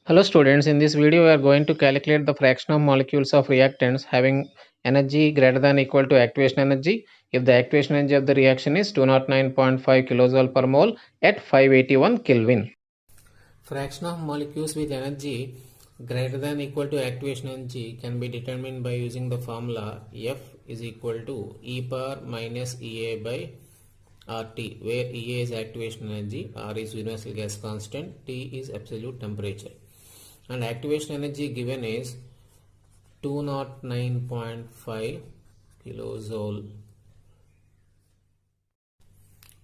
Hello students, in this video we are going to calculate the fraction of molecules of reactants having energy greater than or equal to activation energy if the activation energy of the reaction is 209.5 kilojoule per mole at 581 Kelvin. Fraction of molecules with energy greater than or equal to activation energy can be determined by using the formula F is equal to E power minus EA by RT, where EA is activation energy, R is universal gas constant, T is absolute temperature. And activation energy given is 209.5 kilojoule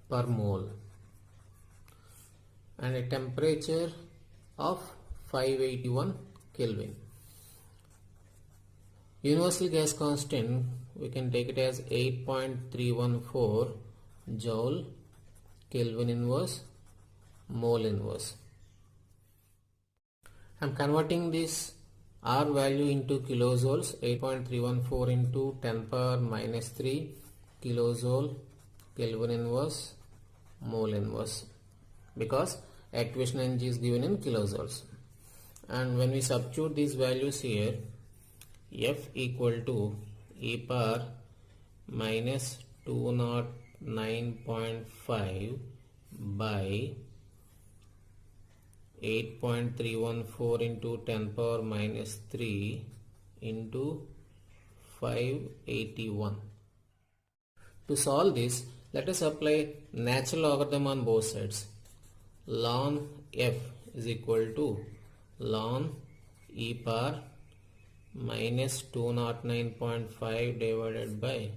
per mole and a temperature of 581 Kelvin. Universal gas constant we can take it as 8.314 joule Kelvin inverse mole inverse. I am converting this R value into kilojoules. 8.314 into 10 power minus 3 kilojoule Kelvin inverse mole inverse, because activation energy is given in kilojoules. And when we substitute these values here, F equal to E power minus 209.5 by 8.314 into 10 power minus 3 into 581. To solve this, let us apply natural logarithm on both sides. Ln f is equal to ln e power minus 209.5 divided by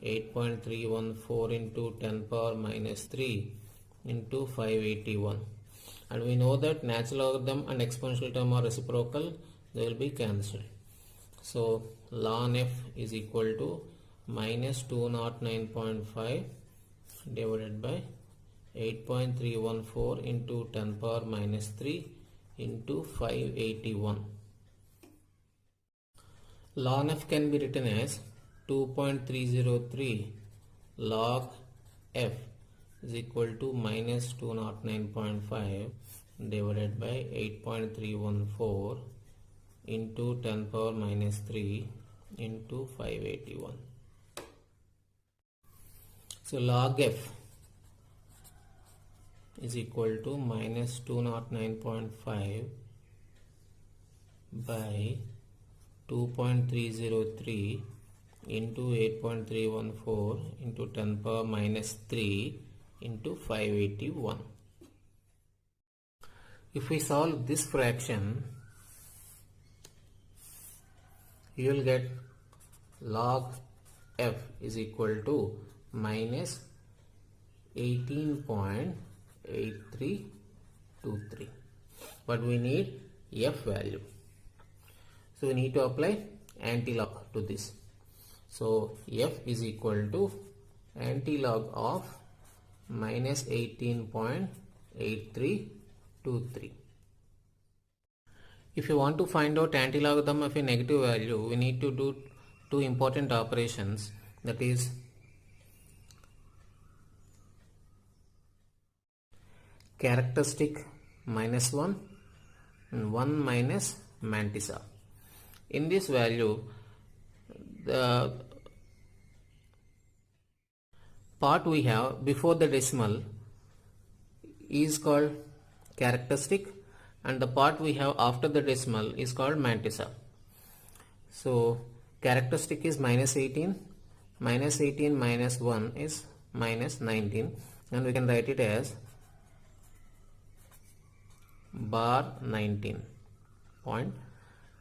8.314 into 10 power minus 3 into 581. And we know that natural logarithm and exponential term are reciprocal, they will be cancelled. So ln f is equal to minus 209.5 divided by 8.314 into 10 power minus 3 into 581. Ln f can be written as 2.303 log f is equal to minus 209.5 divided by 8.314 into 10 power minus 3 into 581. So log f is equal to minus 209.5 by 2.303 into 8.314 into 10 power minus 3 into 581. If we solve this fraction, you will get log f is equal to minus 18.8323, but we need f value, so we need to apply anti-log to this. So f is equal to anti-log of minus 18.8323. If you want to find out anti-logarithm of a negative value, we need to do two important operations, that is characteristic minus 1 and 1 minus mantissa. In this value, the part we have before the decimal is called characteristic, and the part we have after the decimal is called mantissa. So characteristic is minus 18, minus 18 minus 1 is minus 19, and we can write it as bar 19 point,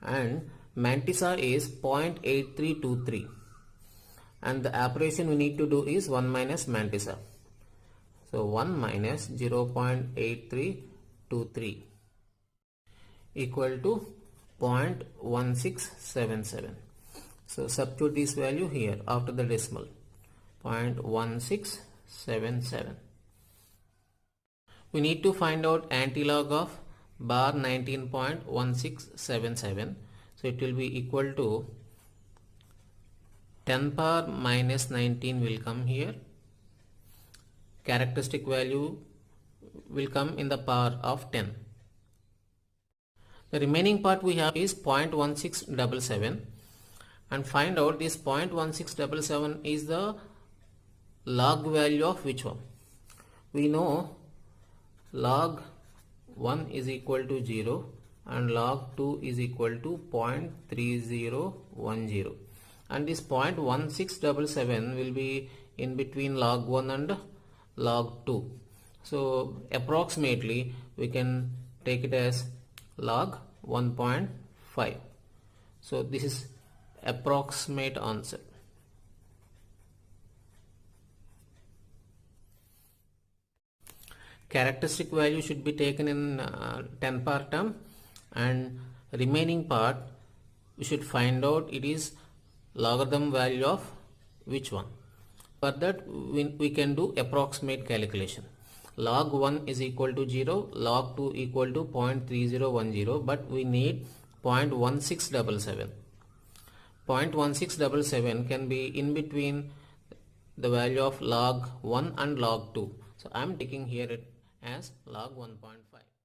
and mantissa is 0.8323, and the operation we need to do is 1 minus mantissa. So 1 minus 0.8323 equal to 0.1677. So substitute this value here after the decimal, 0.1677. We need to find out antilog of bar 19.1677. So it will be equal to 10 power minus 19 will come here. Characteristic value will come in the power of 10. The remaining part we have is 0.1677, and find out this 0.1677 is the log value of which one. We know log 1 is equal to 0 and log 2 is equal to 0.3010, and this 0.1677 will be in between log 1 and log 2. So approximately we can take it as log 1.5. So this is approximate answer. Characteristic value should be taken in 10 part term, and remaining part we should find out it is logarithm value of which one. For that we can do approximate calculation. Log 1 is equal to 0, log 2 equal to 0.3010, but we need 0.1677. 0.1677 can be in between the value of log 1 and log 2. So I am taking here it as log 1.5.